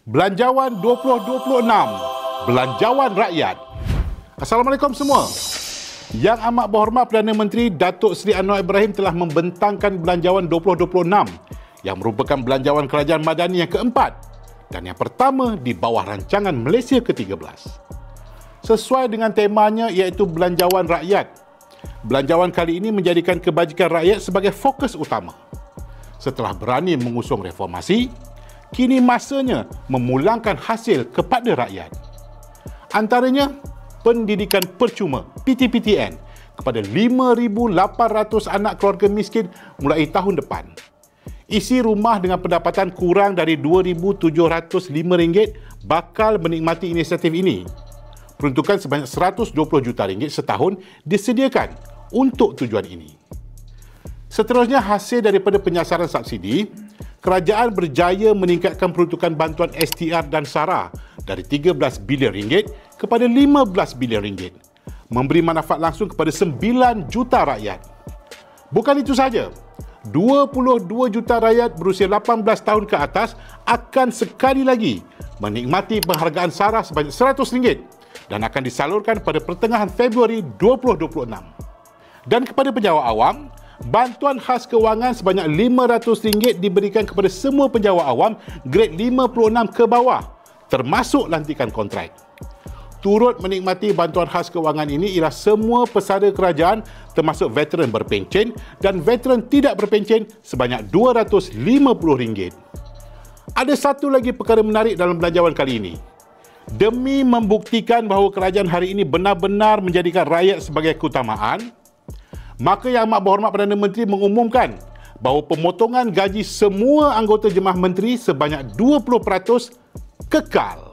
Belanjawan 2026, Belanjawan Rakyat. Assalamualaikum semua. Yang Amat Berhormat Perdana Menteri Datuk Seri Anwar Ibrahim telah membentangkan Belanjawan 2026 yang merupakan belanjawan kerajaan madani yang keempat dan yang pertama di bawah rancangan Malaysia ke-13. Sesuai dengan temanya iaitu Belanjawan Rakyat. Belanjawan kali ini menjadikan kebajikan rakyat sebagai fokus utama. Setelah berani mengusung reformasi, kini masanya memulangkan hasil kepada rakyat. Antaranya, pendidikan percuma PTPTN kepada 5,800 anak keluarga miskin mulai tahun depan. Isi rumah dengan pendapatan kurang dari RM2,705 bakal menikmati inisiatif ini. Peruntukan sebanyak RM120 juta setahun disediakan untuk tujuan ini. Seterusnya, hasil daripada penyasaran subsidi, kerajaan berjaya meningkatkan peruntukan bantuan STR dan SARA dari RM13 bilion kepada RM15 bilion, memberi manfaat langsung kepada 9 juta rakyat. Bukan itu saja, 22 juta rakyat berusia 18 tahun ke atas akan sekali lagi menikmati penghargaan SARA sebanyak RM100 dan akan disalurkan pada pertengahan Februari 2026. Dan kepada penjawat awam, bantuan khas kewangan sebanyak RM500 diberikan kepada semua penjawat awam grade 56 ke bawah, termasuk lantikan kontrak. Turut menikmati bantuan khas kewangan ini ialah semua pesara kerajaan termasuk veteran berpencen dan veteran tidak berpencen sebanyak RM250. Ada satu lagi perkara menarik dalam belanjawan kali ini. Demi membuktikan bahawa kerajaan hari ini benar-benar menjadikan rakyat sebagai keutamaan, maka Yang Amat Berhormat Perdana Menteri mengumumkan bahawa pemotongan gaji semua anggota Jemaah Menteri sebanyak 20% kekal.